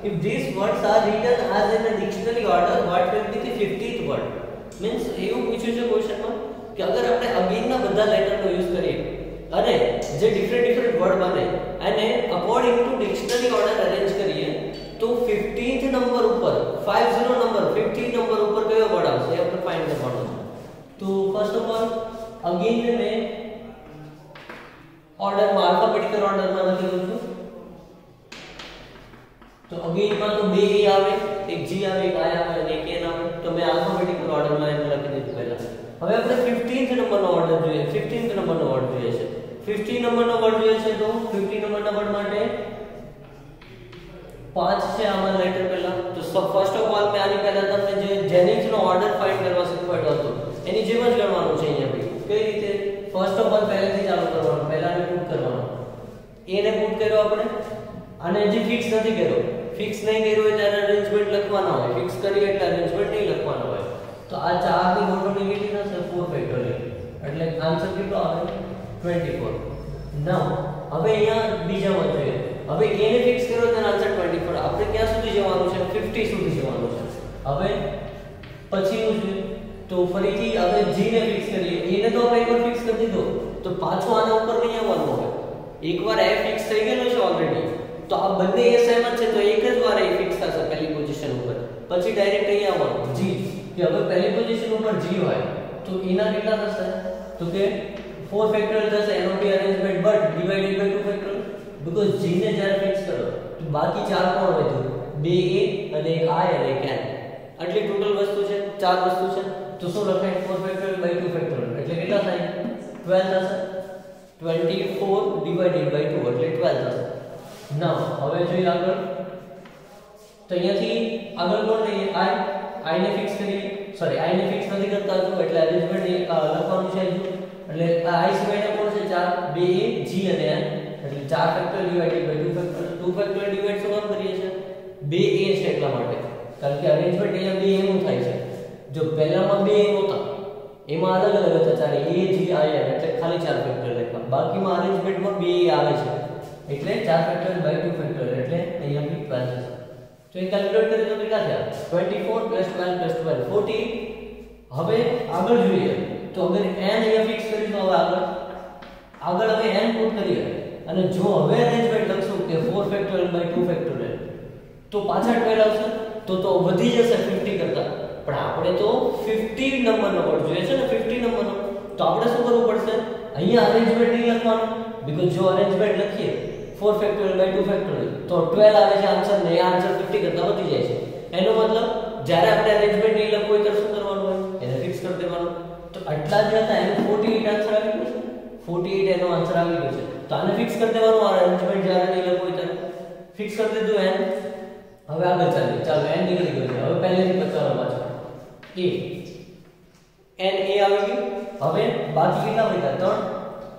if these words are written as in a dictionary order, what will be the 50th word? Means એવું પૂછ્યું છે ક્વેશ્ચનમાં કે અગર આપણે અગેન ના બધા લેટરનો યુઝ કરીએ અને જે ડિફરન્ટ વર્ડ બને અને according to dictionary order arrange કરીએ તો 15th નંબર ઉપર 50 નંબર 50 નંબર ઉપર કયો વર્ડ આવશે એ આપણે ફાઇન્ડ કરવાનો છે. તો ફર્સ્ટ ઓફ ઓલ અગેન મેં ઓર્ડરમાં આલ્ફાબેટિકલ ઓર્ડરમાં લખેલું છું. તો અગેન માં તો બે એ આવે, એક જી આવે, એક આઈ આવે અને એક એન આવે. તો મેં આલ્ફાબેટિકલ ઓર્ડરમાં એને લખી દીધું પહેલા. હવે આપણે 15th નંબરનો ઓર્ડર જોઈએ, 15th નંબરનો વર્ડ જોઈએ છે. 15 નંબરનો વર્ડ જોઈએ છે તો 15 નંબરના વર્ડ માટે 5 છે આમાં લેટર પહેલા. તો ફર્સ્ટ ઓફ ઓલ મેં આની પહેલા તમને જે જેનિક્સનો ઓર્ડર ફાઇન્ડ કરવા શીખવાડ્યો હતો એની જેમ જ ગણવાનું છે અહીંયા ભાઈ. કઈ રીતે? ફર્સ્ટ ઓફ ઓલ પહેલેથી ચાલુ કરવાનું, પહેલાને પુટ કરવાનો. એને પુટ કર્યો આપણે અને હજી ફિક્સ નથી કર્યો. ફિક્સ નહીં કર્યો હોય ત્યારે અરેન્જમેન્ટ લખવાના હોય, ફિક્સ કરી એટલે અરેન્જમેન્ટ નહીં લખવાનો હોય. તો આ 4 ની મોટોની કેટલી થશે? 4 ફેક્ટોરિયલ. એટલે આન્સર કેટલો આવે? 24. નાઉ હવે અહીંયા બીજા માં જોઈએ. હવે એને ફિક્સ કર્યો તો આન્સર 24. આપણે ક્યાં સુધી જવાનું છે? 50 સુધી જવાનું છે. હવે પછીનું છે તો ફરીથી હવે g ને ફિક્સ કરીએ. એને તો આપણે એકવાર ફિક્સ કરી દીધો તો પાછો આના ઉપર નહીં આવવાનું હોય. એકવાર a ફિક્સ થઈ ગયેલો છે ઓલરેડી. તો આ બંને એ સેમ જ છે તો એક જ વાર એ ફિક્સ થશે પહેલી પોઝિશન ઉપર. પછી ડાયરેક્ટ અહીંયા આવવાનું g કે હવે પહેલી પોઝિશન ઉપર g હોય તો એના કેટલા થશે? તો કે 4 ફેક્ટોરિયલ થશે. એનો B arrangement but divided by 2 factorial. Because g ને જ્યારે ફિક્સ કરો તો બાકી 4 કોણ વધ્યું? 2 a અને એક i અને એક n. આટલી ટોટલ વસ્તુ છે, 4 વસ્તુ છે. તો શું લખાય? 4 ફેક્ટોરિયલ બાય 2 ફેક્ટોરિયલ એટલે કેટલા થાય? 12 થશે. 24 ડિવાઇડેડ બાય 2 એટલે 12 થશે. નાઉ હવે જોઈએ આગળ. તો અહીંયાથી આગળ કોણ લઈએ? i ને ફિક્સ કરીએ. સોરી i ને ફિક્સ નથી કરતા તો એટલે અરેન્જમેન્ટ લખવાનું છે. એટલે i સિવાયના કોણ છે? 4 2 a g અને n. એટલે 4 factorial divided by 2 factorial. 2 factorial divide શું કામ કરીએ છીએ? 2 a છે એટલા માટે. કારણ કે અરેન્જમેન્ટ અહીંયા 2 a નું થાય છે. જો પહેલામાં 2 a નહોતા એમાં અલગ અલગ હતા 4 a g i n એટલે ખાલી 4 ફેક્ટોરિયલ લખ્યા. બાકીમાં અરેન્જમેન્ટમાં 2 a આવે છે એટલે 4 ફેક્ટોરિયલ બાય 2 ફેક્ટોરિયલ એટલે અહીંયા બી 12 છે. તો એ કેલ્ક્યુલેટ કરીએ તો કેટલા થયા? 24 + 12 + 12 40. હવે આગળ જોઈએ તો અગર n અહીંયા ફિક્સ કરીશું. હવે આગળ હવે n પુટ કરીએ અને જો હવે અરેન્જમેન્ટ લખશું કે 4 ફેક્ટોરિયલ બાય 2 ફેક્ટોરિયલ તો પાછા 12 આવશે. તો વધી જશે 50 કરતા. પણ આપણે તો 50 નંબરનો વર્ડ જોઈએ છે ને, 50 નંબરનો. તો આપણે શું કરવું પડશે? અહીંયા અરેન્જમેન્ટ નહીં લખવાનું. બીકોઝ જો અરેન્જમેન્ટ લખીએ 4 ફેક્ટોરિયલ બાય 2 ફેક્ટોરિયલ તો 12 આવે છે આન્સર ને. આ આન્સર 50 કરતા વધી જાય છે. એનો મતલબ જ્યારે આપણે અરેન્જમેન્ટ નહીં લખવું હોય ત્યારે શું કરવાનું હોય? એને ફિક્સ કરી દેવાનું. તો આટલા જ હતા એનો 48 આન્સર આવી ગયો છે. 48 એનો આન્સર આવી ગયો છે. તો આને ફિક્સ કરી દેવાનું. આ અરેન્જમેન્ટ જ્યારે નહીં લખવું હોય ત્યારે ફિક્સ કરી દીધું n. હવે આગળ ચાલીએ. ચાલો n નીકળી ગયો છે. હવે પહેલેથી બચાવવાનો પાછો a n a આવી ગયું. હવે બાકી કેટલા વધ્યા?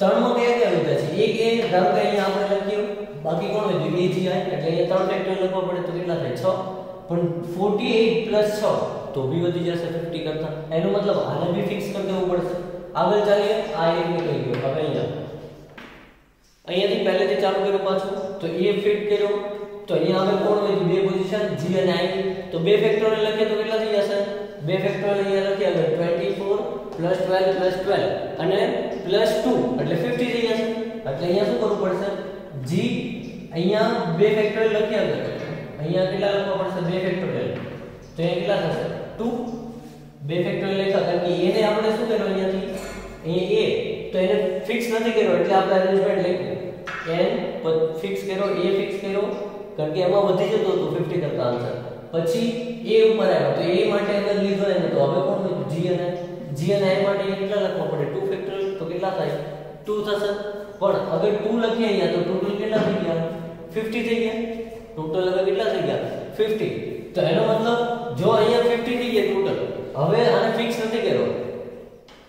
3 માં કયા કયા વધ્યા છે? એક a ધારો કે અહીંયા આપણે લખ્યું. બાકી કોણ વધ્યું? a g i એટલે અહીંયા 3 ફેક્ટોરિયલ લખવા પડે તો કેટલા થાય? 6. પણ 48 + 6 તો બી વધી જશે 50 કરતા. એનો મતલબ આને બી ફિક્સ કરી દેવું પડશે. આગળ ચાલીએ. આ એક નીકળી ગયો. હવે અહીંયાથી પહેલેથી ચાલુ કર્યું પાછું તો a ફિટ કર્યો તો અહીંયા હવે કોણ વધ્યું? બે પોઝિશન g અને i. તો બે ફેક્ટોરિયલ લખીએ તો કેટલા થઈ જશે? બે ફેક્ટોરિયલ અહીંયા લખીએ હવે 24 + 12 + 12 અને +2 એટલે 50 થઈ જશે. એટલે અહીંયા શું કરવું પડશે? g અહીંયા બે ફેક્ટોરિયલ લખ્યા છે. અહીંયા કેટલા લખવા પડશે? બે ફેક્ટોરિયલ. તો અહીંયા કેટલા થશે? 2. બે ફેક્ટોરિયલ લખ્યા કારણ કે એને આપણે શું કર્યું અહીંયાથી? અહીંયા a તો એને ફિક્સ નથી કર્યો એટલે આપણે અરેન્જમેન્ટ લખ્યું. n ફિક્સ કર્યો, a ફિક્સ કર્યો કારણ કે એમાં વધી જતો હતો 50 કરતા આન્સર. પછી a ઉપર આવ્યો તો a માટે અગર લીધો એને તો હવે કોણ લીધું? g અને i માટે કેટલા લખવા પડે? 2 ફેક્ટોરિયલ તો કેટલા થાય? 2 થશે. પણ અગર 2 લખીએ અહીંયા તો ટોટલ કેટલા થઈ ગયા? 50 થઈ ગયા. ટોટલ હવે કેટલા થઈ ગયા? 50. તો એનો મતલબ જો અહીંયા 50 થઈ ગયા ટોટલ. હવે આને ફિક્સ નથી કર્યો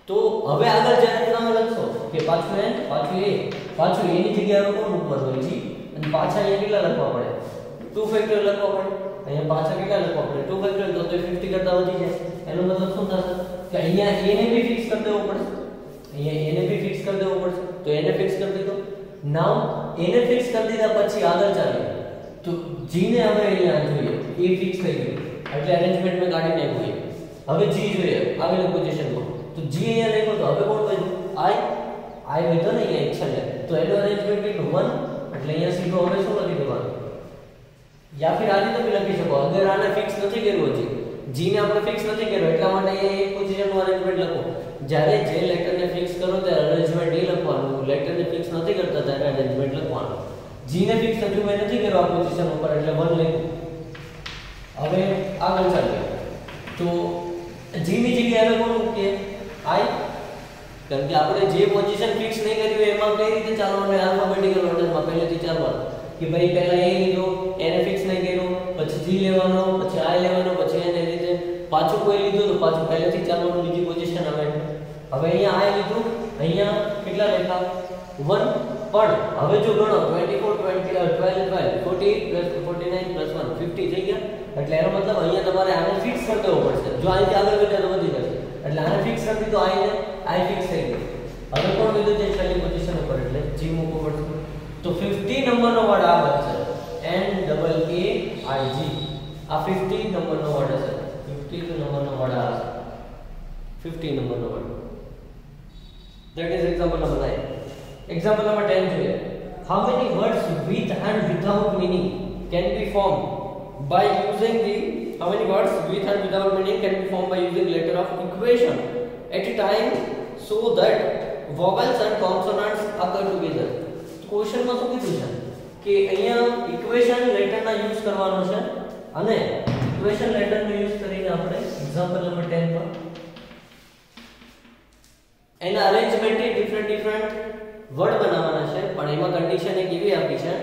તો હવે આગળ જ્યારે તમે લખશો કે પાછું n પાછું a પાછું a ની જગ્યાએ કોણ મૂકવાનું હોય? g. અને પાછા અહીંયા કેટલા લખવા પડે? 2 ફેક્ટોરિયલ લખવા પડે. અહીંયા પાછા કેટલા લખવા પડે? 2 ફેક્ટોરિયલ તો 50 કરતા વધી જાય. એનો મતલબ શું થશે? કે અહીંયા a ને બી ફિક્સ કરી દેવું પડશે. અહીંયા a ને બી ફિક્સ કરી દેવું પડશે. તો એને ફિક્સ કરી દીધો. નાઉ એને ફિક્સ કરી દીધા પછી આગળ ચાલીએ. તો G ને હવે અહીંયા જોઈએ, એ ફિક્સ થઈ ગયું એટલે અરેન્જમેન્ટ મેં કાઢી નાખ્યું. હવે G જોઈએ આવેલી પોઝિશનમાં, તો G અહીંયા લખ્યો તો હવે કોણ વધ્યું? I વધ્યો ને અહીંયા એક છેલ્લે, તો એનો અરેન્જમેન્ટ કેટલું? 1. એટલે અહીંયા સીધો હવે શું લખી દેવાનું? યા ફિર આ રીતે બી લખી શકો, અગર આને ફિક્સ નથી કર્યું હજી, G ને આપણે ફિક્સ નથી કર્યો એટલા માટે અહીંયા એક પોઝિશનનું અરેન્જમેન્ટ લખો. જ્યારે જે લેટરને ફિક્સ કરો ત્યારે અરેન્જમેન્ટ એ લખવાનું, લેટરને ફિક્સ નથી કરતા ત્યારે અરેન્જમેન્ટ લખવાનું. G ને ફિક્સ હજુ મેં નથી કર્યો આ પોઝિશન ઉપર એટલે 1 લખ્યું. હવે આગળ ચાલીએ તો G ની જગ્યાએ હવે કોણ મૂકીએ? I, કારણ કે આપણે જે પોઝિશન ફિક્સ નહીં કરી હોય એમાં કઈ રીતે ચાલવાનું? આલ્ફાબેટિકલ ઓર્ડરમાં પહેલેથી ચાલવાનું કે ભાઈ પહેલા A લીધો, એને ફિક્સ નહીં કર્યો, પછી G લેવાનો, પછી I લેવાનો, પછી એને રીતે પાછું કોઈ લીધું તો પાછું પહેલેથી ચાલવાનું બીજી પોઝિશન આવે. હવે અહીંયા I લીધું, અહીંયા કેટલા લખ્યા? 1. પણ હવે જો ગણો 24 12 12 48 49 1 50 થઈ ગયા. એટલે એનો મતલબ અહીંયા તમારે આને ફિક્સ કરી દેવો પડશે. જો અહીંથી આગળ વધે તો વધી જશે, એટલે આને ફિક્સ કરી દીધો I ને, I ફિક્સ થઈ ગયો. હવે કોણ લીધું છે છેલ્લી પોઝિશન ઉપર એટલે G મૂકવો પડશે. તો 50 નંબરનો વર્ડ આ બનશે NAAIG. આ 50 નંબરનો વર્ડ હશે. 50 નંબરનો વર્ડ આ હશે, 50 નંબરનો word. That is example number 9. Example number 10 જોઈએ. How many words with and without meaning can be formed by using the how many words with and without meaning can be formed by using letter of equation at a time so that vowels and consonants occur together. Question માં શું કીધું છે કે અહીંયા equation લેટરના use કરવાનો છે અને equation લેટરનો use કરીને આપણે એક્ઝામ્પલ નંબર 10 માં એના અરેન્જમેન્ટ ડિફરન્ટ વર્ડ બનાવવાના છે, પણ એમાં કન્ડિશન એક એવી આપી છે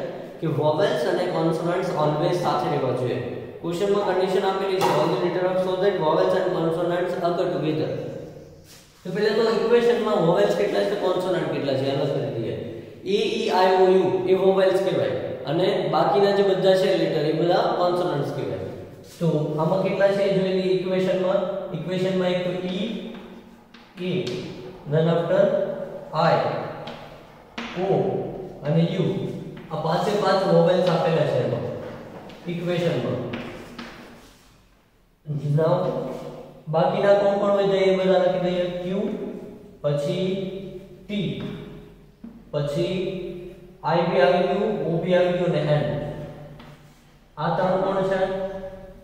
કે વોવેલ્સ અને કોન્સોનન્ટ્સ ઓલવેઝ સાથે રહેવા જોઈએ. ક્વેશ્ચનમાં કન્ડિશન આપેલી છે all the letter of so that vowels and consonants occur together. તો પહેલા તો ઇક્વેશનમાં વોવેલ્સ કેટલા છે, કોન્સોનન્ટ કેટલા છે એનો કરી દઈએ. A E I O U A vowels કહેવાય અને બાકીના જે બધા છે લેટર એ બધા કોન્સોનન્ટ્સ કહેવાય. તો આમાં કેટલા છે જોઈ લઈએ ઇક્વેશનમાં એક તો E A then after I O અને U આ પાંચે પાંચ વોવેલ્સ આપેલા છે એમાં ઇક્વેશનમાં. નાઉ બાકીના કોણ હોય છે એ બધા લખી દઈએ. Q પછી T પછી I બી આવી ગયું, O બી આવી ગયું ને N. આ ત્રણ કોણ છે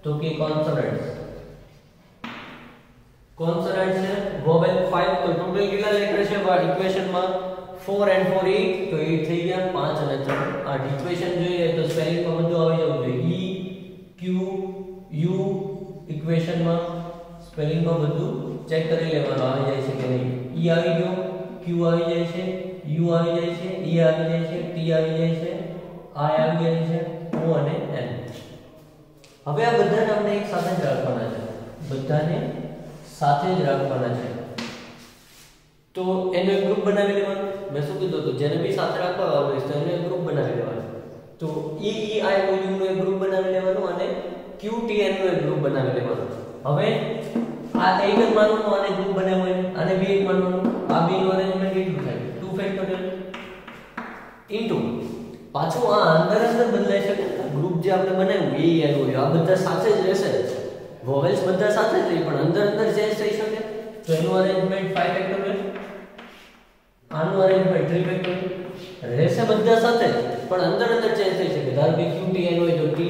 તો કે કોન્સોનન્ટ્સ છે. વોવેલ 5 તો ટોટલ કેટલા લેટર છે ઇક્વેશનમાં? 4 and 4 8 તો 8 થઈ ગયા, 5 અને 3 8. ઇક્વેશન જોઈએ તો સ્પેલિંગમાં બધું આવી જવું જોઈએ. E Q U ઇક્વેશનમાં સ્પેલિંગમાં બધું ચેક કરી લેવાનું આવી જાય છે કે નહીં. E આવી ગયો, Q આવી જાય છે, U આવી જાય છે, E આવી જાય છે, T આવી જાય છે, I આવી જાય છે, O અને N. હવે આ બધાને આપણે એક સાથે જ રાખવાના છે, તો એનો એક ગ્રુપ બનાવી લેવાનો. મેં શું કીધું તો જેને બી સાથે રાખવા આવે તો એનો એક ગ્રુપ બનાવી લેવાનો. તો E E I O U નો એક ગ્રુપ બનાવી લેવાનો અને Q T N નો એક ગ્રુપ બનાવી લેવાનો. હવે આ એક જ માનવાનું આને ગ્રુપ બનાવ્યો હોય અને બી એક માનવાનું. આ બે નું અરેન્જમેન્ટ કેટલું થાય? 2 ફેક્ટોરિયલ ઇન્ટુ પાછું આ અંદર બદલાઈ શકે. ગ્રુપ જે આપણે બનાવ્યું એ યાદ હોય આ બધા સાથે જ રહેશે, વોવેલ્સ બધા સાથે જ રહે પણ અંદર ચેન્જ થઈ શકે. તો એનું અરેન્જમેન્ટ 5 ફેક્ટોરિયલ, આનું અરેન્જમેન્ટ 3 ફેક્ટોરિયલ રહેશે બધા સાથે પણ અંદર ચેન્જ થઈ શકે. ધારો કે Q T N હોય તો T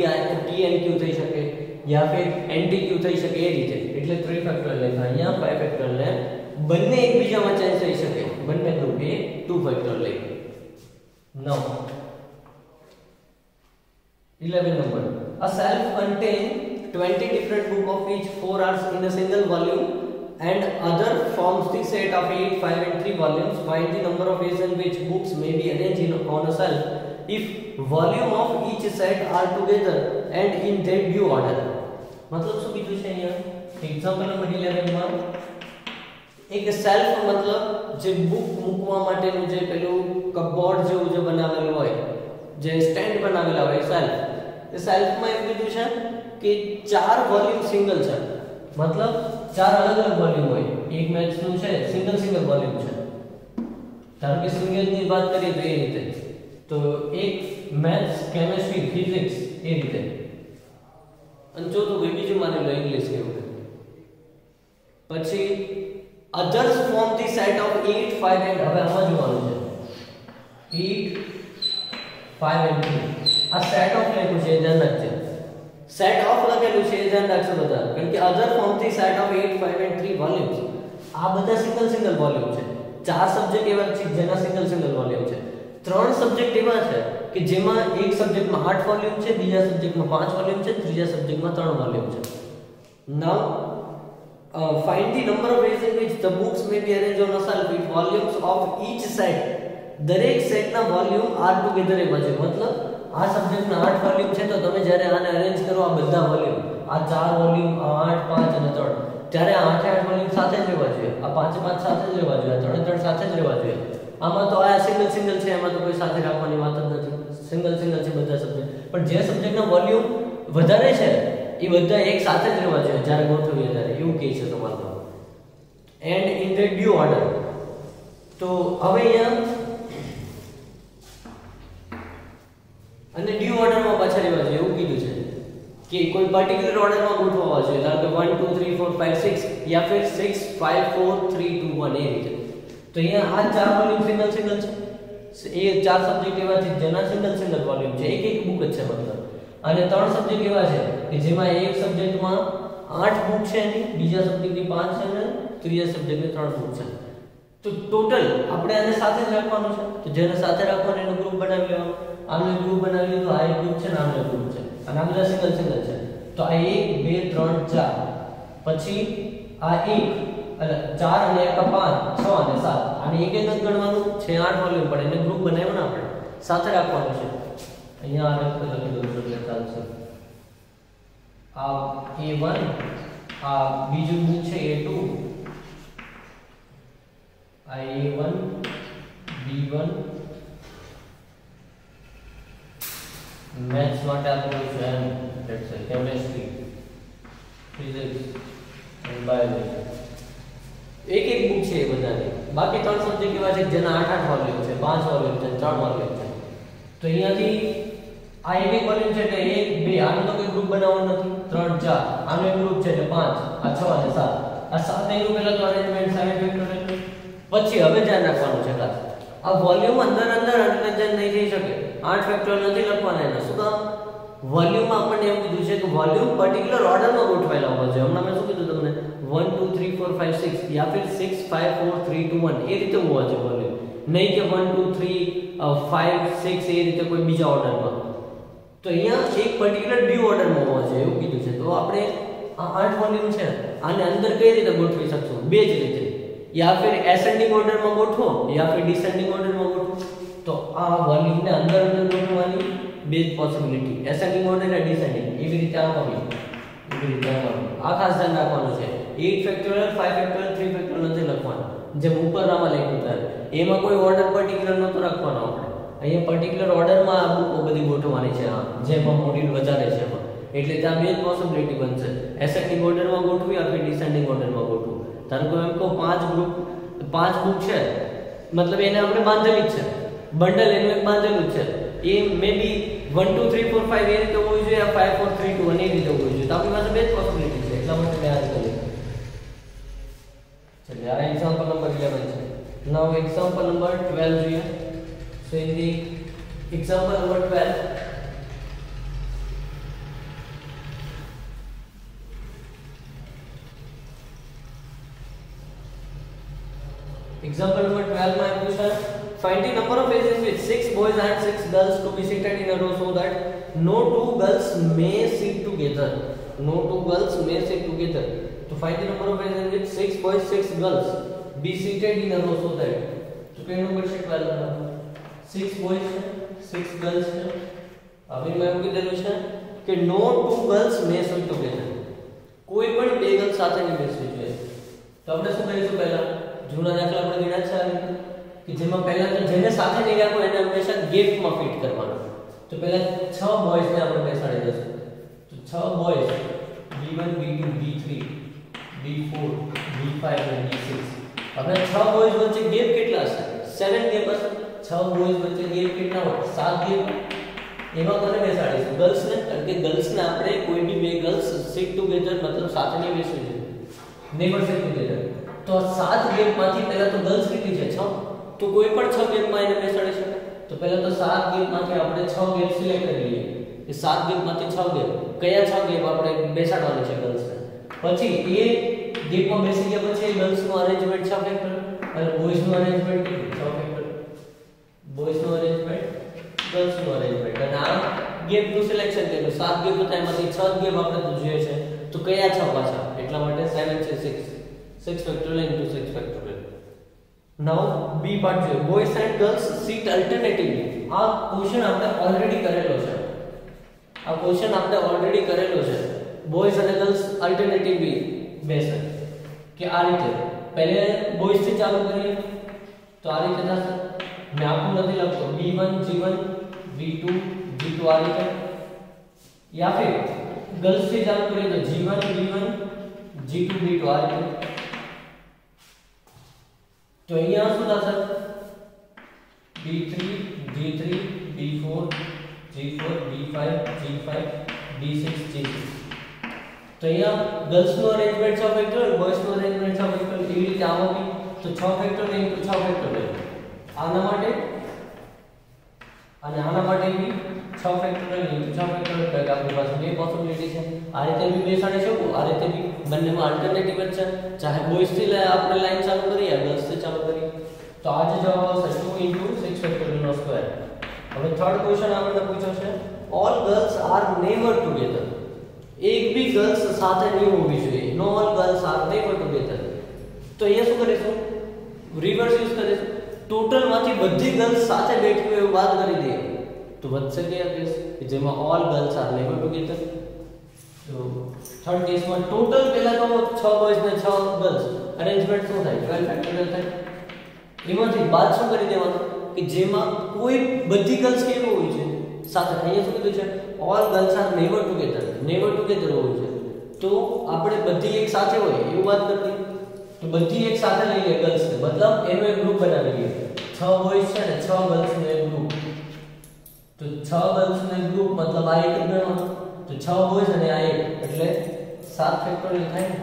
N Q થઈ શકે યા ફિર N T Q થઈ શકે એ રીતે. એટલે 3 ફેક્ટોરિયલ લખ્યા, અહીંયા 5 ફેક્ટોરિયલ ને બંને એકબીજામાં ચેન્જ થઈ શકે, બંને ગ્રુપ એ 2 ફેક્ટોરિયલ લખ્યા. Now 11 number. A self-contained 20 different book of each 4 hours in a single volume and other forms the set of 8, 5 and 3 volumes. Find the number of ways in which books may be arranged on a shelf if volume of each set are together and in their due order. मतलब શું કીધું છે અહીંયા example number 11 માં એક self મતલબ જે book મૂકવા માટેનું જે પેલું કપબોર્ડ જેવું જે બનાવેલું હોય, જે સ્ટેન્ડ બનાવેલા હોય સેલ્ફ, એ સેલ્ફમાં એમ કીધું છે કે 4 વોલ્યુમ સિંગલ છે, મતલબ 4 અલગ અલગ વોલ્યુમ હોય. એક મેથ્સનું છે સિંગલ વોલ્યુમ છે. ધારો કે સિંગલની વાત કરીએ તો એ રીતે, તો એક મેથ્સ, કેમિસ્ટ્રી, ફિઝિક્સ એ રીતે. અને ચોથું બીજું માની લો ઇંગ્લિશ કેવું છે. પછી others form the set of 8 5 and હવે આમાં જોવાનું છે 8 5 and 3 આ સેટ ઓફ લખ્યું છે ધ્યાન રાખજો. સેટ ઓફ લખેલું છે ધ્યાન રાખજો બધા, કારણ કે other form the set of 8 5 and 3 volumes. આ બધા સિંગલ વોલ્યુમ છે. 4 સબ્જેક્ટ એવા છે જેના સિંગલ વોલ્યુમ છે. 3 સબ્જેક્ટ એવા છે કે જેમાં એક સબ્જેક્ટમાં 8 વોલ્યુમ છે, બીજા સબ્જેક્ટમાં 5 વોલ્યુમ છે, ત્રીજા સબ્જેક્ટમાં 3 વોલ્યુમ છે. નાઉ find the number of ways in which the books may be arranged on a shelf with volumes of each set. દરેક સેટના વોલ્યુમ આર ટુગેધર એવા છે. મતલબ આ સબ્જેક્ટના 8 વોલ્યુમ છે તો તમે જ્યારે આને અરેન્જ કરો આ બધા વોલ્યુમ, આ 4 વોલ્યુમ, આ 8 5 અને 3, ત્યારે આ 8 વોલ્યુમ સાથે જ રહેવા જોઈએ, આ 5 5 સાથે જ રહેવા જોઈએ, આ 3 સાથે જ રહેવા જોઈએ. આમાં તો આ સિંગલ છે, એમાં તો કોઈ સાથે રાખવાની વાત જ નથી. સિંગલ છે બધા સબ્જેક્ટ. પણ જે સબ્જેક્ટના વોલ્યુમ વધારે છે એ બધા એક સાથે જ રહેવા જોઈએ જ્યારે ગોઠવીએ ત્યારે, એવું કહે છે તમારું. And in the due order. તો હવે અહીંયા અને ડ્યુ ઓર્ડરમાં પાછા રહેવા જોઈએ એવું કીધું છે કે કોઈ પર્ટિક્યુલર ઓર્ડરમાં ગોઠવવા જોઈએ. ધારો કે 1 2 3 4 5 6 યા ફિર 6 5 4 3 2 1 એ રીતે. તો અહીંયા આ 4 વોલ્યુમ સિંગલ છે. એ 4 સબ્જેક્ટ એવા છે જેના સિંગલ વોલ્યુમ છે, એક બુક જ છે મતલબ. અને 3 સબ્જેક્ટ એવા છે કે જેમાં એક સબ્જેક્ટમાં 8 બુક છે એની, બીજા સબ્જેક્ટની 5 છે અને ત્રીજા સબ્જેક્ટની 3 બુક છે. તો ટોટલ આપણે આને સાથે જ રાખવાનું છે. તો જેને સાથે રાખવાનું એનો ગ્રુપ બનાવી લેવાનો. આનો ગ્રુપ બનાવી લીધો, આ એક ગ્રુપ છે ને આનો ગ્રુપ છે, અને આ બધા સિંગલ છે. તો આ 1 2 3 4, પછી આ 1 એટલે 4 અને 1 5 6 અને 7, આને એક જ ગણવાનું છે. 8 વોલ્યુમ પડે એને ગ્રુપ બનાવ્યો ને આપણે સાથે રાખવાનું છે. અહીંયા આ લખી દઉં છું એટલે ચાલશે. આ A1, આ બીજું બુક છે A2, આ A1 B1, મેથ્સ માટે આપેલું છે એમ, લેટ્સ સે કેમેસ્ટ્રી, ફિઝિક્સ અને બાયોલોજી. એક બુક છે એ બધાની. બાકી 3 સબ્જેક્ટ એવા છે જેના 8 વોલ્યુમ છે, 5 વોલ્યુમ છે, 3 વોલ્યુમ છે. તો અહીંયાથી આ એક વોલ્યુમ છે એટલે 1 2, આનો તો કોઈ ગ્રુપ બનાવવાનો નથી. 3 4, આનો એક ગ્રુપ છે એટલે 5, આ 6 અને 7. આ 7 એનું પહેલા તો અરેન્જમેન્ટ 7 ફેક્ટોરિયલ. પછી હવે ધ્યાન રાખવાનું છે ખાસ, આ વોલ્યુમ અંદર અરેન્જ નહીં થઈ શકે. 8 ફેક્ટોરિયલ નથી લખવાના એના. શું કામ? વોલ્યુમ આપણને એવું કીધું છે કે વોલ્યુમ પર્ટિક્યુલર ઓર્ડરમાં ગોઠવાયેલા હોવા જોઈએ. હમણાં મેં શું કીધું તમને, 1 2 3 4 5 6 યા ફિર 6 5 4 3 2 1 એ રીતે હોવા જોઈએ વોલ્યુમ. નહીં કે 1 2 3 5 6 એ રીતે કોઈ બીજા ઓર્ડરમાં. તો અહીંયા એક પર્ટિક્યુલર ડ્યુ ઓર્ડરમાં હોવા જોઈએ એવું કીધું છે. તો આપણે આ 8 વોલ્યુમ છે આને અંદર કઈ રીતે ગોઠવી શકશું? બે જ રીતે, યા ફિર એસેન્ડિંગ ઓર્ડરમાં ગોઠવો યા ફિર ડિસેન્ડિંગ ઓર્ડરમાં ગોઠવો. તો આ વોલ્યુમને અંદર ગોઠવવાની બે જ પોસિબિલિટી, એસેન્ડિંગ ઓર્ડર અને ડિસેન્ડિંગ. એવી રીતે આમાં બી એવી રીતે આમાં આ ખાસ ધ્યાન રાખવાનું છે. 8 ફેક્ટોરિયલ 5 ફેક્ટોરિયલ 3 ફેક્ટોરિયલ નથી લખવાના જેમ ઉપરનામાં લખ્યું છે. એમાં કોઈ ઓર્ડર પર્ટિક્યુલર નતો રાખવાનો આપણે. અહીંયા પર્ટિક્યુલર ઓર્ડરમાં આ બુકો બધી ગોઠવવાની છે. હા, જેમાં મોડ્યુલ વધારે છે એમાં. એટલે ત્યાં બે જ પોસિબિલિટી બનશે, એસેન્ડિંગ ઓર્ડરમાં ગોઠવી અથવા ડિસેન્ડિંગ ઓર્ડરમાં ગોઠવું. ધારો કે એમ કહો 5 ગ્રુપ 5 બુક છે, મતલબ એને આપણે બાંધેલી જ છે, બંડલ એનું એક બાંધેલું જ છે. એ મે બી 1 2 3 4 5 એ રીતે હોવી જોઈએ, 5 4 3 2 1 એ રીતે હોવી જોઈએ. તો આપણી પાસે બે જ પોસિબિલિટી છે, એટલા માટે મેં આ કરી. ચલો આ એક્ઝામ્પલ નંબર 11 છે. નાઉ એક્ઝામ્પલ નંબર 12 જોઈએ. So in the example number 12, example number 12 માં આપ્યું છે find the number of ways in which 6 boys and 6 girls to be seated in a row so that no two girls may sit together. No two girls may sit together. To find the number of ways in which 6 boys 6 girls be seated in a row so that, તો કઈ number છે 12 માં? 6 boys છે, 6 girls છે. હવે મેં એવું કીધેલું છે કે no two girls may sit together. કોઈ પણ બે ગર્લ સાથે નહીં બેસવી જોઈએ. તો આપણે શું કરીશું? પહેલા જૂના દાખલા આપણે ગણ્યા છે કે જેમાં પહેલા તો જેને સાથે નહીં રાખો એને હંમેશા ગેપમાં ફિટ કરવાનો. તો પહેલા 6 બોયઝ ને આપણે બેસાડી દઈશું. તો 6 boys B1 B2 B3 B4 B5 અને B6. હવે 6 બોયઝ વચ્ચે ગેપ કેટલા હશે? 7 ગેપ હશે. 6 બોયઝ વચ્ચે ગેપ કેટલા હોય? 7 ગેપ. એમાં કોને બેસાડીશું? ગર્લ્સ ને, કારણ કે ગર્લ્સ ને આપણે કોઈ બી બે ગર્લ્સ સિટ ટુગેધર મતલબ સાથે નહીં બેસવું છે, નેબર સિટ ટુગેધર. તો 7 ગેપમાંથી પહેલા તો ગર્લ્સ કેટલી છે? 6. તો કોઈ પણ 6 ગેપમાં એને બેસાડી શકાય. તો પહેલા તો 7 ગેપમાંથી આપણે 6 ગેપ સિલેક્ટ કરી લઈએ કે 7 ગેપમાંથી 6 ગેપ કયા 6 ગેપ આપણે બેસાડવાની છે ગર્લ્સને. પછી એ ગેપમાં બેસી ગયા પછી ગર્લ્સનું અરેન્જમેન્ટ 6 ફેક્ટર અને બોયઝનું અરેન્જમેન્ટ કેટલું? 6 ફેક્ટર. બોયઝનું અરેન્જમેન્ટ, ગર્લ્સનું અરેન્જમેન્ટ. અને આ ગેપનું સિલેક્શન કર્યું. 7 ગેપ હતા એમાંથી 6 ગેપ આપણે તો જોઈએ છે. તો કયા 6 પાછા? એટલા માટે 7 છે 6. 6 factorial into 6 factorial. Now B part જોઈએ. Boys and girls sit alternatively. આ ક્વેશ્ચન આપણે ઓલરેડી કરેલો છે. બોયઝ અને ગર્લ્સ અલ્ટરનેટિવલી બેસે કે આ રીતે. પહેલે બોયઝ થી ચાલુ કરીએ તો આ રીતે થશે. મેં આખું નથી લખતો. B1 G1 B2 G2 આ રીતે. યા ફિર ગર્લ્સ થી ચાલુ કરીએ તો G1 B1 G2 B2 આ રીતે. તો અહીંયા શું થશે? B3 G3 B4 G4 B5 G5 B6 G6. તો અહીંયા ગર્લ્સ નો અરેન્જમેન્ટ 6 ફેક્ટોરિયલ, બોયઝ નો અરેન્જમેન્ટ 6 ફેક્ટોરિયલ. એવી રીતે આમાં બી તો 6 ફેક્ટોરિયલ into 6 ફેક્ટોરિયલ. આના માટે અને આના માટે બી 6 ફેક્ટોરિયલ into 6 ફેક્ટોરિયલ. એટલે આપણી પાસે બે પોસિબિલિટી છે. આ રીતે બી બેસાડી શકું, આ રીતે બી. બંનેમાં અલ્ટરનેટિવ જ છે. ચાહે બોયઝ થી આપણે લાઈન ચાલુ કરીએ યા ગર્લ્સ થી ચાલુ કરીએ. તો આજે જવાબ આવશે 2 into 6 ફેક્ટોરિયલ નો સ્ક્વેર. હવે થર્ડ ક્વેશ્ચન આપણને પૂછ્યો છે all girls are never together. એક બી ગર્લ્સ સાથે નહીં હોવી જોઈએ. No all girls are never together. તો અહીંયા શું કરીશું? રિવર્સ યુઝ કરીશું. ટોટલ માંથી બધી ગર્લ્સ સાથે બેઠી હોય એવું વાત કરી દઈએ તો વધશે કયા કેસ કે જેમાં all girls are never together. તો થર્ડ કેસમાં ટોટલ પહેલા તો 6 બોયઝ ને 6 ગર્લ્સ અરેન્જમેન્ટ શું થાય? 12 ફેક્ટોરિયલ થાય. એમાંથી બાદ શું કરી દેવાનું કે જેમાં કોઈ બધી ગર્લ્સ કેવી હોય છે સાથે. અહીંયા શું કીધું છે? All girls are never together. Never together હોવું છે. તો આપણે બધી એક સાથે હોય એવું વાત કરતી. તો બધી એક સાથે લઈ લે ગર્લ્સ ને, મતલબ એનો એક ગ્રુપ બનાવી લઈએ. 6 બોયઝ છે ને 6 ગર્લ્સ નો એક ગ્રુપ. તો 6 ગર્લ્સ નો એક ગ્રુપ મતલબ આ એક ગણવાનો. તો 6 બોયઝ અને આ એક એટલે 7 ફેક્ટોરિયલ થાય ને.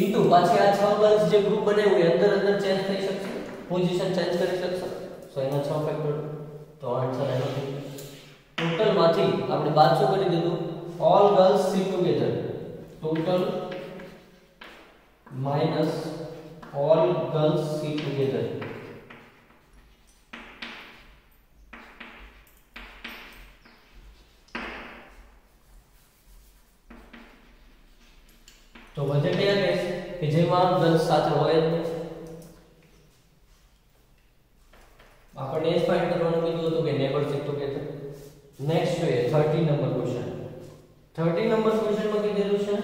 ઇન્ટુ પાછી આ 6 ગર્લ્સ જે ગ્રુપ બનાવ્યું એ અંદર ચેન્જ થઈ શકશે, પોઝિશન ચેન્જ કરી શકશે. સો એના 6 ફેક્ટોરિયલ. તો આન્સર એનો થઈ. ટોટલ માંથી આપણે બાદ શું કરી દીધું? All girls sit together. Total minus all girls sit together. તો વધે કયા કેસ કે જેમાં ગર્લ્સ સાથે હોય જ નહીં. આપણને એ ફાઇન્ડ કરવાનું કીધું હતું કે નેબર sit together. નેક્સ્ટ જોઈએ 13 નંબર ક્વેશ્ચન. 13 નંબર ક્વેશ્ચનમાં કીધેલું છે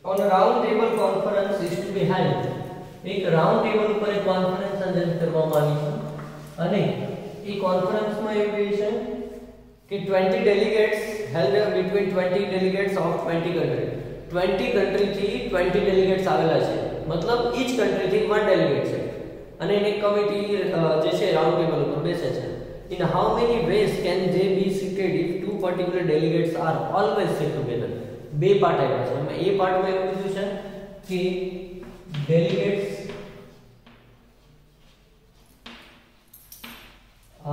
on a round table conference is to be held. એક રાઉન્ડ ટેબલ ઉપર એક કોન્ફરન્સ આયોજન કરવામાં આવી છે અને એ કોન્ફરન્સમાં એવું છે કે 20 delegates held between 20 delegates of 20 countries. 20 country થી 20 delegates આવેલા છે. મતલબ each country થી 1 delegate છે અને એની કમિટી જે છે રાઉન્ડ ટેબલ ઉપર બેસે છે. In how many ways can they be seated if two particular delegates are always sit together? બે પાર્ટ આવ્યા છે. એ પાર્ટમાં એવું કીધું છે કે delegates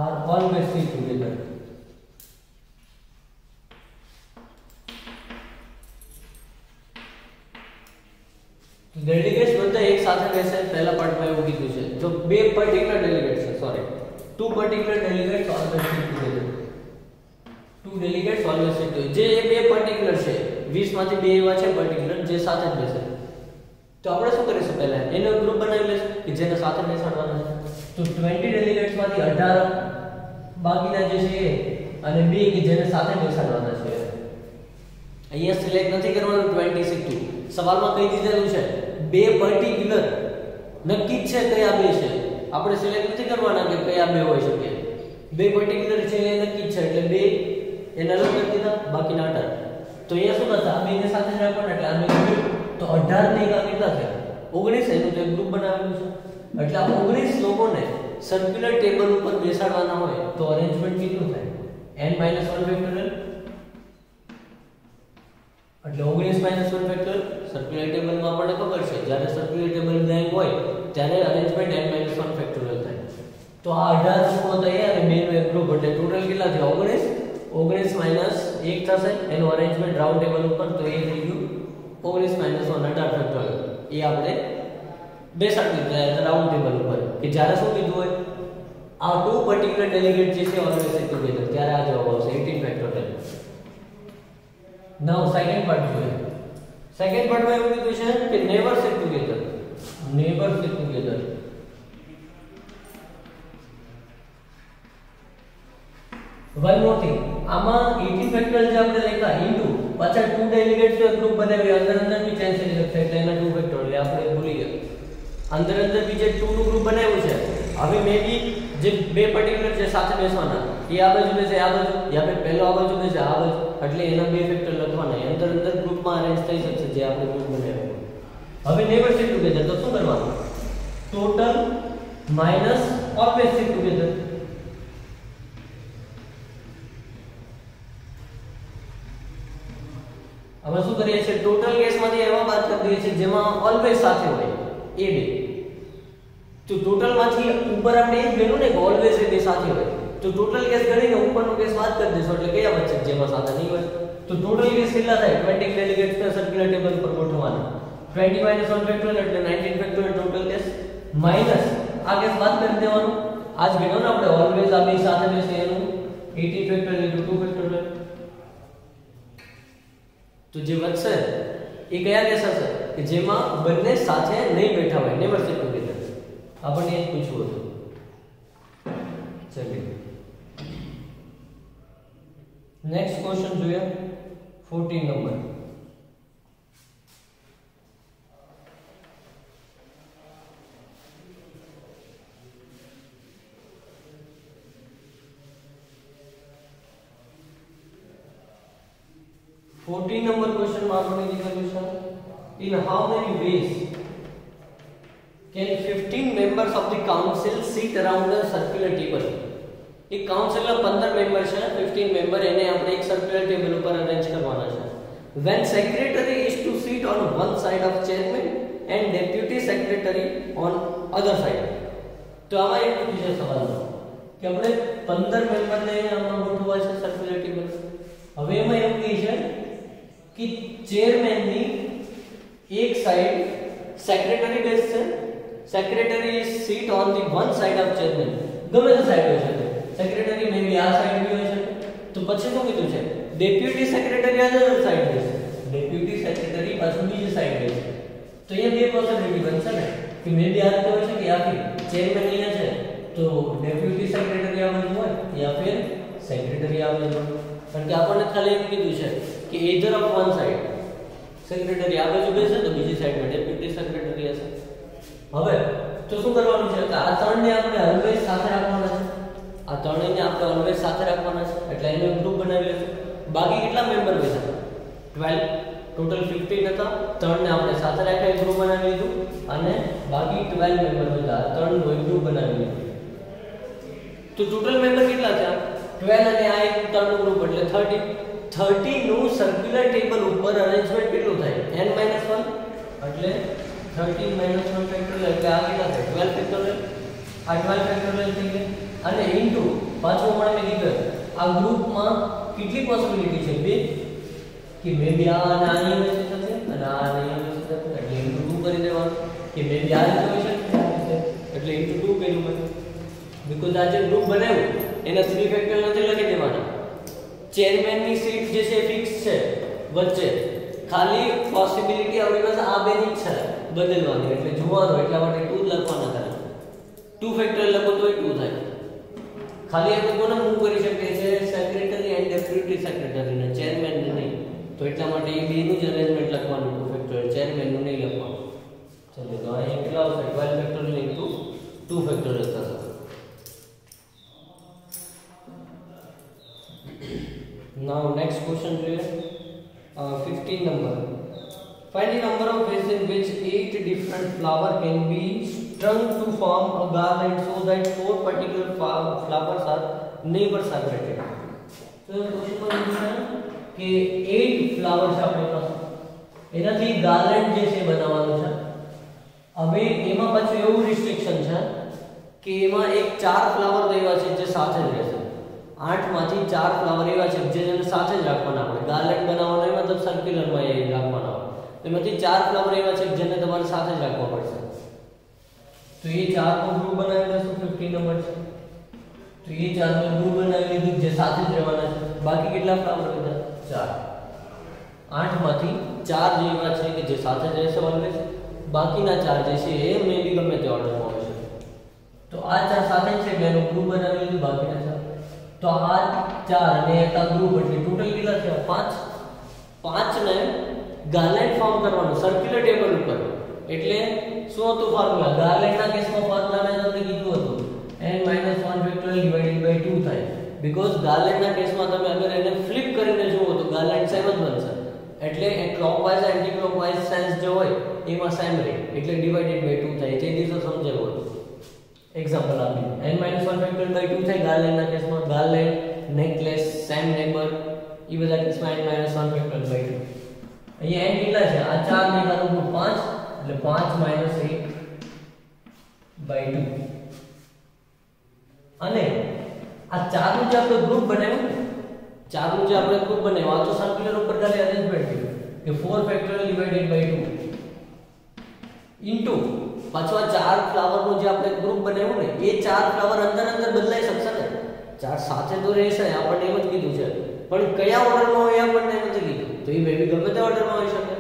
are always sit together. Delegates બધા એક સાથે બેસે. પહેલા પાર્ટમાં એવું કીધું છે જો બે પર્ટિક્યુલર ડેલિગેટ્સ છે, sorry two particular delegates always sit together. two delegates always sit together. જે બે પર્ટિક્યુલર છે 20 માંથી બે એવા છે પર્ટિક્યુલર જે સાથે જ બેસે. તો આપણે શું કરીશું? પહેલા એનો ગ્રુપ બનાવી લઈશું કે જેને સાથે બેસાડવાના છે. તો 20 ડેલિગેટ્સ માંથી 18 બાકીના જે છે અને બે કે જેને સાથે બેસાડવાના છે. અહીંયા સિલેક્ટ નથી કરવાનું 20 સિટ. સવાલમાં કહી દીધેલું છે બે પર્ટિક્યુલર નક્કી છે કયા બે છે. આપણે સિલેક્ટ નથી કરવાના કે કયા બે હોઈ શકે. બે પર્ટિક્યુલર છે એ નક્કી છે એટલે બે એને અલગ કરી દીધા, બાકીના 18. તો અહીંયા શું થશે? આ બેને સાથે જ રાખવાના એટલે આને ગ્રુપ. તો 18 ને કેટલા થયા? 19. એનું તો એક ગ્રુપ બનાવેલું છે એટલે આ 19 લોકોને સર્ક્યુલર ટેબલ ઉપર બેસાડવાના હોય તો અરેન્જમેન્ટ કેટલું થાય? n - 1 ફેક્ટોરિયલ એટલે 19 - 1 ફેક્ટોરિયલ. સર્ક્યુલર ટેબલમાં આપણને ખબર છે જ્યારે સર્ક્યુલર ટેબલ બ્લેન્ક હોય ત્યારે અરેન્જમેન્ટ n - 1 ફેક્ટોરિયલ થાય. તો આ 18 ગ્રુપો તૈયાર અને બેનું એક ગ્રુપ એટલે ટોટલ કેટલા થયા? 19 - 1 થશે એનું અરેન્જમેન્ટ રાઉન્ડ ટેબલ ઉપર. તો એ થઈ ગયું 19 - 1 18 ફેક્ટોરિયલ. એ આપણે બેસાડી દીધા રાઉન્ડ ટેબલ ઉપર કે જ્યારે શું કીધું હોય આ ટુ પર્ટિક્યુલર ડેલિગેટ જે છે ઓલવેઝ સિટ ટુગેધર ત્યારે આ જવાબ આવશે 18 ફેક્ટોરિયલ. નાઉ સેકન્ડ પાર્ટ જોઈએ. સેકન્ડ પાર્ટમાં એવું કીધું છે કે never sit together. Never sit together one more thing આમાં 18 ફેક્ટોરિયલ જે આપણે લખ્યા ઇન્ટુ પાછા ટુ ડેલિગેટ્સ નો ગ્રુપ બનાવી અંદર બી ચેન્જ થઈ શકશે એટલે એના 2 ફેક્ટોરિયલ આપણે ભૂલી ગયા. અંદર બી જે 2 નું ગ્રુપ બનાવ્યું છે હવે મે બી જે બે પર્ટિક્યુલર છે સાથે બેસવાના એ આ બાજુ બેસે આ બાજુ યા फिर પહેલો આ બાજુ બેસે આ બાજુ એટલે એના બે ફેક્ટર લખવાના અંદર ગ્રુપમાં અરેન્જ થઈ શકશે જે આપણે ગ્રુપ બનાવ્યું. હવે નેવર સિટ ટુગેધર તો શું કરવાનું? Total minus always sit together. હવે શું કરીએ છીએ ટોટલ કેસમાંથી એવા બાદ કરી દઈએ છીએ જેમાં ઓલવેઝ સાથે હોય એ બે. તો ટોટલ માંથી ઉપર આપણે એ જ ગણ્યું ને કે ઓલવેઝ એ બે સાથે હોય તો ટોટલ કેસ ગણીને ઉપરનો કેસ બાદ કરી દેશો એટલે કયા વચ્ચે જેમાં સાથે નહીં હોય. તો ટોટલ કેસ કેટલા થાય? 20 ડેલિગેટ્સ ને સર્ક્યુલર ટેબલ પર ગોઠવવાના. 20 - 1 ફેક્ટોરિયલ એટલે 19 ફેક્ટોરિયલ ટોટલ કેસ માઈનસ આ કેસ બાદ કરી દેવાનો. આજ ગણ્યો ને આપણે ઓલવેઝ આ બે સાથે બેસે એનું 18 ફેક્ટોરિયલ * 2 ફેક્ટોરિયલ. તો જે વધશે એ કયા કેસ હશે કે જેમાં બંને સાથે નહીં બેઠા હોય નેવર સિટ ટુગેધર. આપણને એ પૂછવું હતું. ચલો નેક્સ્ટ ક્વેશ્ચન જોઈએ 14 નંબર. નંબર ક્વેશ્ચન માં આપણે કીધું છે in how many ways can 15 members of the council sit around a circular table? એક કાઉન્સિલ ના 15 મેમ્બર છે 15 મેમ્બર એને આપણે એક સર્ક્યુલર ટેબલ ઉપર અરેન્જ કરવાના છે. when secretary is to sit on one side of chairman and deputy secretary on other side. તો આમાં એક વિશેષ સવાલ છે કે આપણે 15 મેમ્બર ને આમાં ગોઠવવા છે સર્ક્યુલર ટેબલ. હવે એમાં એવું કહે છે कि चेयरमैन ની એક સાઈડ સેક્રેટરી બેસશે. Secretary sit on the one side of chairman. ગમે તે સાઈડ હોઈ શકે. સેક્રેટરી મે બી આ સાઈડ બી હોઈ શકે. તો પછી શું કીધું છે? ડેપ્યુટી સેક્રેટરી આ સાઈડ બેસે. ડેપ્યુટી સેક્રેટરી પાછું બીજી સાઈડ બેસે. તો એ બે પોસિબિલિટી બનશે ને કે મે બી આ રીતે હોઈ શકે યા फिर ચેરમેન અહીંયા છે તો ડેપ્યુટી સેક્રેટરી આ બાજુ હોય યા फिर સેક્રેટરી આ બાજુ હોય. કારણ કે આપણને ખાલી એમ કીધું છે કે either of one side secretary આ બાજુ બેસે તો બીજી સાઈડમાં ડેપ્યુટી સેક્રેટરી હશે. હવે તો શું કરવાનું છે કે આ ત્રણને આપણે ઓલવેઝ સાથે રાખવાના છે. આ ત્રણેયને આપણે ઓલવેઝ સાથે રાખવાના છે એટલે એનો ગ્રુપ બનાવી લેશું. બાકી કેટલા મેમ્બર બેસા? 12. ટોટલ 15 હતા. ત્રણને આપણે સાથે રાખ્યા એક ગ્રુપ બનાવી લીધું અને બાકી 12 મેમ્બર હતા. ત્રણનો એક ગ્રુપ બનાવી લીધું. તો ટોટલ મેમ્બર કેટલા થયા? 12 અને આ એક ત્રણનો ગ્રુપ એટલે 30. 30 નું સર્ક્યુલર ટેબલ ઉપર અરેન્જમેન્ટ કેટલું થાય? n - 1 એટલે 13 - 1 ફેક્ટોરિયલ એટલે આ કેટલા થાય? 12 ફેક્ટોરિયલ. આ 12 ફેક્ટોરિયલ થઈ ગયા અને ઇન્ટુ પાછું હમણાં મેં કીધું આ ગ્રુપમાં કેટલી પોસિબિલિટી છે? બે કે મે બી આ અને આની વચ્ચે થશે અને આ અને આની વચ્ચે થશે એટલે ઇન્ટુ 2 કરી દેવાનું કે મે બી આ રીતે હોઈ શકે એટલે ઇન્ટુ 2 કર્યું મેં. બીકોઝ આ જે ગ્રુપ બનાવ્યું એના 3 ફેક્ટોરિયલ નથી લખી દેવાના. ચેરમેન ની સીટ જે છે ફિક્સ છે વચ્ચે. ખાલી પોસિબિલિટી આપણી પાસે આ બેની છે બદલવાની એટલે જોવાનું એટલા માટે 2 લખવાના થાય. 2 ફેક્ટોરિયલ લખો તોય 2 થાય. ખાલી આપણે કોને મૂવ કરી શકીએ છે? સેક્રેટરી એન્ડ ડેપ્યુટી સેક્રેટરી ને ચેરમેન ને નહીં. તો એટલા માટે એ બેનું જ અરેન્જમેન્ટ લખવાનું 2 ફેક્ટોરિયલ ચેરમેન નું નહીં લખવાનું. ચલો તો અહીંયા કેટલા આવશે? 12 ફેક્ટોરિયલ ઇન્ટુ 2 ફેક્ટોરિયલ થશે. Now next question is 15 number. Find the number of ways in which 8 different flower can be strung to form a garland so that 4 particular flowers are neighbors separated. So question માં પૂછ્યું કે 8 flower છે આપણી પાસે, એનાથી ગાર્લેન્ડ જે છે બનાવવાનું છે. હવે એમાં પાછું એવું રિસ્ટ્રિક્શન છે કે એમાં એક 4 ફ્લાવર એવા છે જે સાથે જ રહેશે. 8 માંથી 4 ફ્લાવર એવા છે જેને સાથે જ રાખવાના આપણે. ગાર્લેન્ડ બનાવવાનો એ મતલબ સર્ક્યુલર માં એ રાખવાના હોય. એમાંથી 4 ફ્લાવર એવા છે જેને તમારે સાથે જ રાખવા પડશે. तो ये 4 को ग्रुप बनाવી લેશું. 50 નંબર છે તો ये 4 નો ગ્રુપ બનાવી લીધું જે સાથે જ રહેવાના છે. બાકી કેટલા ફ્લાવર હતા? 4. 8 માંથી 4 જેવા છે કે જે સાથે જ રહેશે ઓલવેઝ. બાકીના 4 જે છે એ મે બી ગમે તે ઓર્ડરમાં હોય છે. તો આ 4 સાથે છે એટલે એનો ગ્રુપ બનાવી લીધું. બાકીના 4 તો આ 4 અને એક આ ગ્રુપ એટલે ટોટલ કેટલા થયા? 5. 5 ને ગાર્લેન્ડ ફોર્મ કરવાનું સર્ક્યુલર ટેબલ ઉપર. એટલે શું હતું ફોર્મ્યુલા? ગાર્લેન્ડના કેસમાં ફોર્મ્યુલા મેં તમને કીધું હતું n-1 ફેક્ટોરિયલ ડિવાઇડેડ બાય 2 થાય. બીકોઝ ગાર્લેન્ડના કેસમાં તમે અગર એને ફ્લિપ કરીને જુઓ તો ગાર્લેન્ડ સેમ જ બનશે. એટલે એ ક્લોકવાઇઝ એન્ટી ક્લોકવાઇઝ સેન્સ જે હોય એમાં સેમ રહે એટલે ડિવાઇડેડ બાય 2 થાય. તે દિવસે સમજેલું હતું. એક્ઝામ્પલ આપી n-1 ફેક્ટોરિયલ બાય 2 થાય ગાર્લેન્ડના કેસમાં. ગાર્લેન્ડ, નેકલેસ, સેમ નેબર એ બધા કેસમાં n-1 ફેક્ટોરિયલ બાય 2. અહીંયા n કેટલા છે? આ 4 ને એકાનું ગ્રુપ 5 એટલે 5 - 1/2. અને આ 4 નું જે આપણે ગ્રુપ બનાવ્યું ને, 4 નું જે આપણે ગ્રુપ બનાવ્યું આ તો સર્ક્યુલર ઉપર ખાલી અરેન્જમેન્ટ છે કે 4 ફેક્ટોરિયલ ડિવાઇડેડ બાય 2 ઇન્ટુ પાછો આ 4 ફ્લાવર નું જે આપણે ગ્રુપ બનાવ્યું ને એ 4 ફ્લાવર અંદર અંદર બદલાઈ શકશે ને. 4 સાથે તો રહેશે આપણને એમ જ કીધું છે, પણ કયા ઓર્ડરમાં હોય આપણને નથી કીધું. તો એ બેબી ગમે તે ઓર્ડરમાં હોઈ શકે.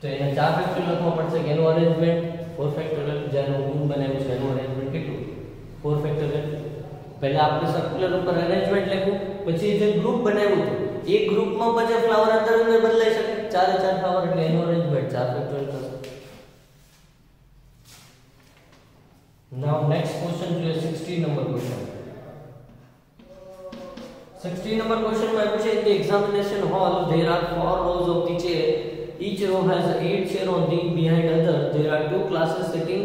તો એને 4 ફેક્ટોરિયલ લખવા પડશે કે એનું અરેન્જમેન્ટ 4 ફેક્ટોરિયલ જેનું ગ્રુપ બનાવ્યું છે એનું અરેન્જમેન્ટ કેટલું? 4 ફેક્ટોરિયલ. પહેલા આપણે સર્ક્યુલર ઉપર અરેન્જમેન્ટ લખ્યું, પછી જે ગ્રુપ બનાવ્યું હતું એ ગ્રુપમાં પછી ફ્લાવર અંદર અંદર બદલાઈ શકે. 4 ફ્લાવર એટલે એનું અરેન્જમેન્ટ 4 ફેક્ટોરિયલ થશે. Now next question is 16 number question. 16 number question में पूछे in the examination hall there are 4 rows of the chair. Each row has 8 chair on the behind other. There are 2 classes sitting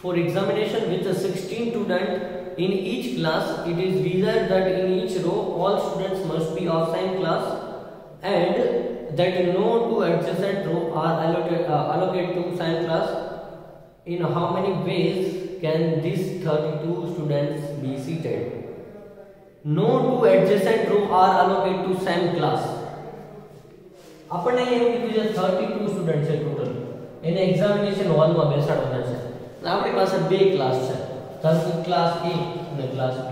for examination with a 16 student in each class. It is desired that in each row all students must be of same class and that no 2 adjacent row are allocated to same class. In how many ways can these 32 students be seated? No 2 adjacent row are allocated to same class. આપણને એવું કીધું છે 32 student છે total. એને examination હોલમાં બેસાડવાના છે. આપણી પાસે બે ક્લાસ છે, ધારો કે ક્લાસ A અને ક્લાસ B.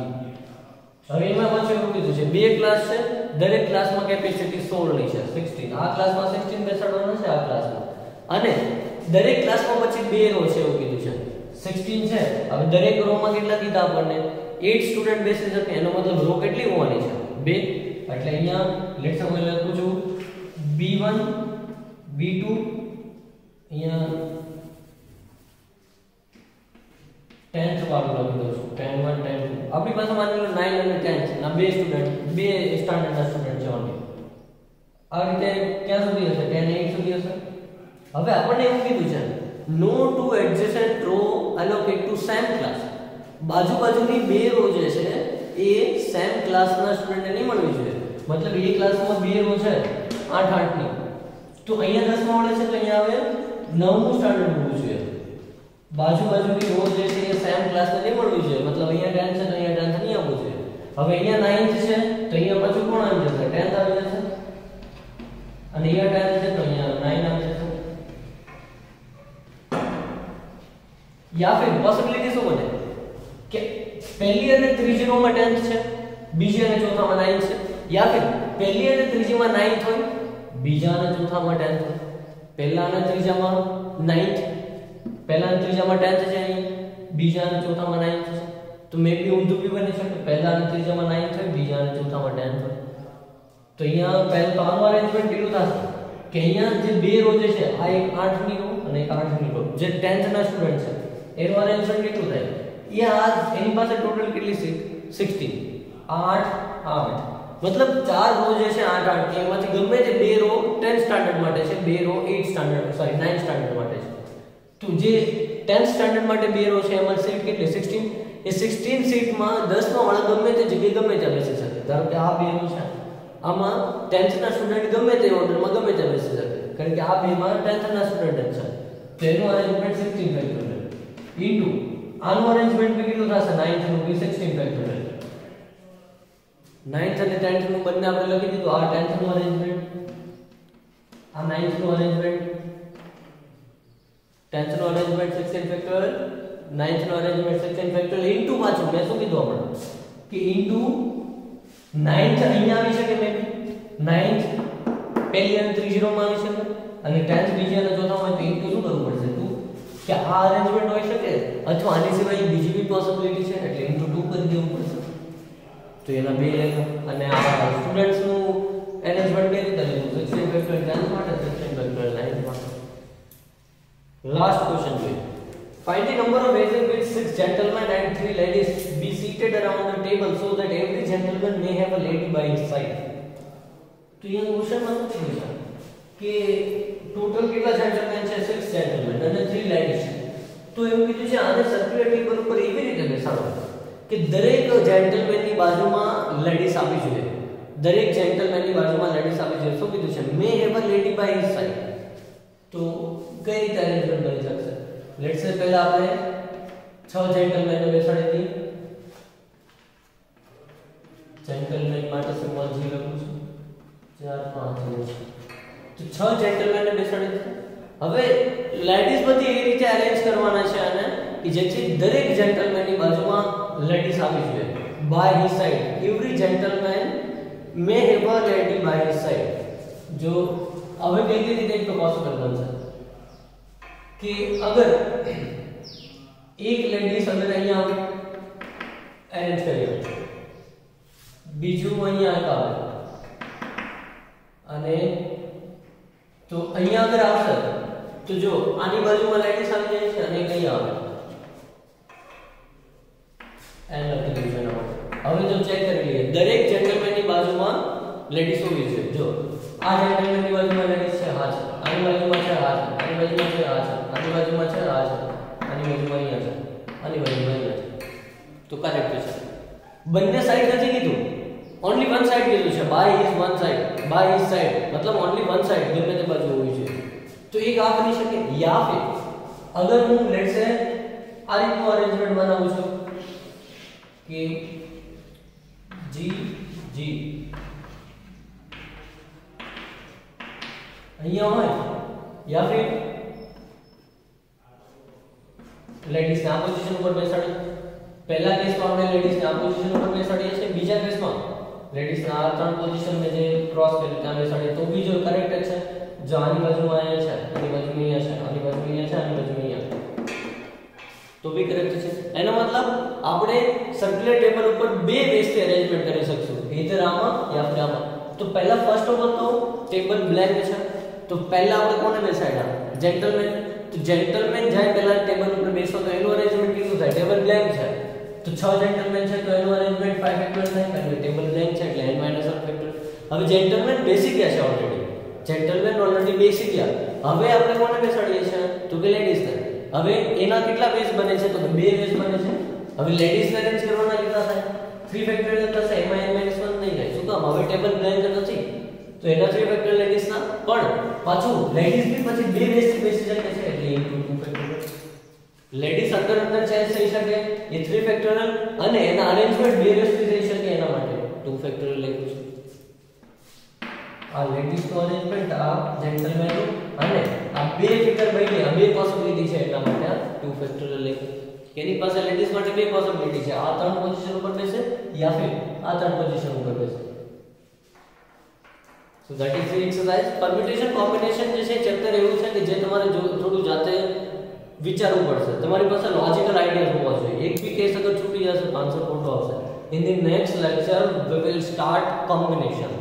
હવે એમાં પાછું એવું કીધું છે બે ક્લાસ છે, દરેક ક્લાસમાં કેપેસિટી 16 ની છે, 16. આ ક્લાસમાં 16 બેસાડવાના છે, આ ક્લાસમાં. અને દરેક ક્લાસમાં પછી બે રો છે એવું કીધું છે. 16 છે. હવે દરેક રોમાં કેટલા કીધા આપણને? 8 સ્ટુડન્ટ બેસી શકે. એનો મતલબ રો કેટલી હોવાની છે? 2. એટલે અહીંયા લેટ્સ સપોઝ લખું છું B1 B2 અહીંયા 10th વાળું લખી દઉં છું 10 1 10 2. આપણી પાસે માની લો 9 અને 10 ના બે સ્ટુડન્ટ, બે સ્ટાન્ડર્ડના સ્ટુડન્ટ છે ઓનલી. આ રીતે ક્યાં સુધી હશે? 10 8 સુધી હશે. હવે આપણને એવું કીધું છે નો 2 adjacent row allocate to same class. બાજુની બે રો જે છે એ સેમ ક્લાસના સ્ટુડન્ટને નહીં મળવી જોઈએ. મતલબ એ ક્લાસમાં બે રો છે 8 8 ની, તો અહીંયા 10 માં મળે છે તો અહીંયા હવે 9નું સ્ટાન્ડર્ડ હોવું જોઈએ. બાજુની રો જે છે એ સેમ ક્લાસને નહીં મળવી જોઈએ. મતલબ અહીંયા 10 છે તો અહીંયા 10 નહીં આવવું જોઈએ. હવે અહીંયા 9 છે તો અહીંયા પાછું કોણ આવી જશે? 10 આવી જશે. અને અહીંયા 10 છે તો અહીંયા 9 આવી જશે. या फिर पॉसिबिलिटी શું બને કે પહેલી અને ત્રીજી રો માં 10th છે, બીજી અને ચોથામાં 9 છે. या फिर પહેલી અને ત્રીજીમાં 9th હોય, બીજા અને ચોથામાં 10th હોય. પહેલા અને ત્રીજામાં 9th, પહેલા અને ત્રીજામાં 10th છે, બીજા અને ચોથામાં 9th છે. તો મે બી ઊંધું બી બની શકે, પહેલા અને ત્રીજામાં 9th હોય, બીજા અને ચોથામાં 10th હોય. તો અહીંયા પહેલા તો આનું અરેન્જમેન્ટ કેવું થશે કે અહીંયા જે બે રો જે છે આ એક 8 ની રો અને એક 8 ની રો, જે 10th ના સ્ટુડન્ટ છે એનું અરેન્જમેન્ટ કેટલું થાય? એ આ એની પાસે ટોટલ કેટલી સીટ? 16. 8 8 મતલબ ચાર રો જે છે 8 8 એમાંથી ગમે તે બે રો 10 સ્ટાન્ડર્ડ માટે છે, બે રો 8 સ્ટાન્ડર્ડ 9 સ્ટાન્ડર્ડ માટે છે. તો જે 10th સ્ટાન્ડર્ડ માટે બે રો છે, એમાં સીટ કેટલી 16, એ 16 સીટમાં 10 માં વાળા ગમે તે જગ્યાએ ગમે ત્યાં બેસી શકે. ધારો કે આ બે રો છે, આમાં 10th ના સ્ટુડન્ટ ગમે તે ઓર્ડરમાં ગમે ત્યાં બેસી શકે, કારણ કે આ બેમાં 10th ના સ્ટુડન્ટ છે. તો એનું અરેન્જમેન્ટ 16 ફેક્ટોરિયલ ઇન્ટુ આનું અરેન્જમેન્ટ કેટલું થશે 9th નું બી 16 ફેક્ટોરિયલ. 9th અને 10th નું બંને આપણે લખી દીધું. આ 10th નું અરેન્જમેન્ટ, આ 9th નું અરેન્જમેન્ટ, 10th નું અરેન્જમેન્ટ 16 ફેક્ટોરિયલ, 9th નું અરેન્જમેન્ટ 16 ફેક્ટોરિયલ ઇન્ટુ પાછું મેં શું કીધું આપણે કે ઇન્ટુ 9th અહીંયા આવી શકે, મે 9th પહેલી અને ત્રીજી રો માં આવી શકે, અને 10th બીજી અને ચોથામાં તો ઇન્ટુ શું કરવું પડશે 2, કે આ અરેન્જમેન્ટ હોઈ શકે અથવા આની સિવાય બીજી બી પોસિબિલિટી છે, એટલે ઇન્ટુ 2 કરી દેવું પડશે. તો એના બે લેખો. અને આ સ્ટુડન્ટ્સ નું અરેન્જમેન્ટ કેવી રીતે લેવું 16 ફેક્ટોરિયલ 10th માટે, 16 ફેક્ટોરિયલ 9th માટે. લાસ્ટ ક્વેશ્ચન જોઈએ. Find the number of ways in which 6 gentlemen and 3 ladies be seated around the table so that every gentleman may have a lady by his side. तो ये question માં શું કીધું છે કે total કેટલા જેન્ટલમેન છે 6 જેન્ટલમેન અને 3 લેડીઝ છે. તો એવું કીધું છે આને સર્ક્યુલર ટેબલ ઉપર એવી રીતે બેસાડો કે દરેક જેન્ટલમેનની બાજુમાં લેડીઝ આપવી જોઈએ, દરેક જેન્ટલમેનની બાજુમાં લેડીઝ આપવી જોઈએ. શું કીધું છે may have a lady by his side. તો કઈ રીતે અરેન્જમેન્ટ કરી શકશે? લેટ્સ સે પહેલા આપણે 6 જેન્ટલમેનને બેસાડી દઈએ. જેન્ટલમેન માટે સિમ્બોલ G લખું છું 4 5 તો 6 જેન્ટલમેનને બેસાડી દઈએ. હવે લેડીઝ બધી એ રીતે અરેન્જ કરવાના છે અને કે જેથી દરેક જેન્ટલમેનની બાજુમાં લેડીઝ આવી જોઈએ. By his side every gentleman may have a lady by his side. જો હવે કઈ રીતે એક તો પોસિબલ બનશે कि अगर एक लेडीज अगर અહીંયા અરેન્જ કરીએ, બીજું અહીંયા આવે અને તો અહીંયા અગર આવશે તો જો આની બાજુમાં લેડીઝ આવી જાય છે અને અહીંયા આવે એન લખી દીધું એના માટે. હવે જો ચેક કરી લઈએ દરેક જેન્ટલમેનની બાજુમાં લેડીઝ હોવી જોઈએ. જો આ જેન્ટલમેનની બાજુમાં લેડીઝ છે, હા છે, આની બાજુમાં છે, હા છે, આની બાજુમાં છે, હા છે, આની બાજુમાં છે, આ છે, આની બાજુમાં અહીંયા છે, આની બાજુમાં અહીંયા છે. તો કરેક્ટ છે. બંને સાઈડ નથી કીધું, ઓન્લી વન સાઈડ કીધું છે. By his one side, by his side મતલબ ઓન્લી વન સાઈડ ગમે તે બાજુ હોવી જોઈએ. તો એક આ બની શકે. યા ફિર અગર હું લેટ્સ સે આ રીતનું અરેન્જમેન્ટ બનાવું છું કે જી જી અહીંયા હોય, યા ફિર લેડીઝ ને આ પોઝિશન ઉપર બેસાડી. પહેલા કેસમાં આપણે લેડીઝ ને આ પોઝિશન ઉપર બેસાડીએ છીએ, બીજા કેસમાં લેડીઝ ને આ ત્રણ પોઝિશન ને જે ક્રોસ કરી ત્યાં બેસાડીએ તો બીજો કરેક્ટ છે. જો આની બાજુમાં અહીંયા છે, આની બાજુમાં અહીંયા છે, આની બાજુમાં અહીંયા છે, આની બાજુમાં અહીંયા તો બી કરેક્ટ છે. એનો મતલબ આપણે સર્ક્યુલર ટેબલ ઉપર બે બેઝથી અરેન્જમેન્ટ કરી શકશું, either આમાં યા ફિર આમાં. તો પહેલા ફર્સ્ટ ઓફ ઓલ તો ટેબલ બ્લેન્ક છે, તો પહેલા આપણે કોને બેસાડ્યા જેન્ટલમેન. તો જેન્ટલમેન જાય પહેલા ટેબલ ઉપર બેસો તો એનું અરેન્જમેન્ટ કેટલું થાય? ટેબલ બ્લેન્ક છે તો 6 જેન્ટલમેન છે તો એનું અરેન્જમેન્ટ 5 ફેક્ટોરિયલ થાય, કારણ કે ટેબલ બ્લેન્ક છે એટલે n - 1 ફેક્ટોરિયલ. હવે જેન્ટલમેન બેસી ગયા છે ઓલરેડી, જેન્ટલમેન ઓલરેડી બેસી ગયા. હવે આપણે કોને બેસાડીએ છીએ તો કે લેડીઝ ને. હવે એના કેટલા બેઝ બને છે તો કે બે બેઝ બને છે. હવે લેડીઝ ને અરેન્જ કરવાના કેટલા થાય? 3 ફેક્ટોરિયલ થશે, એમાં n - 1 નહીં થાય. શું કામ? હવે ટેબલ બ્લેન્ક નથી તો એના 3 ફેક્ટોરિયલ લેડીઝ ના, પણ પાછું લેડીઝ બી પછી બે બેઝ થી બેસી શકે છે એટલે * 2 ફેક્ટોરિયલ. લેડીઝ અંદર ચેન્જ થઈ શકે એ 3 ફેક્ટોરિયલ અને એના અરેન્જમેન્ટ બે બેઝ થી થઈ શકે એના માટે 2 ફેક્ટોરિયલ લખ્યું છે. આ લેડીઝ નો અરેન્જમેન્ટ, આ જેન્ટલમેન નું અને આ બે ફિગર બની, આ બે પોસિબિલિટી છે એટલા માટે આ 2 ફેક્ટોરિયલ લખ્યું. એની પાસે લેડીઝ માટે બે પોસિબિલિટી છે, આ ત્રણ પોઝિશન ઉપર બેસે યા ફિર આ ત્રણ પોઝિશન ઉપર બેસે. So that is the exercise. Permutation combination જે છે ચેપ્ટર એવું છે કે જે તમારે થોડું જાતે વિચારવું પડશે, તમારી પાસે લોજિકલ આઈડિયા હોવો જોઈએ. એક બી કેસ અગર છૂટી જશે 500 ખોટો આવશે. In the next lecture we will start combination.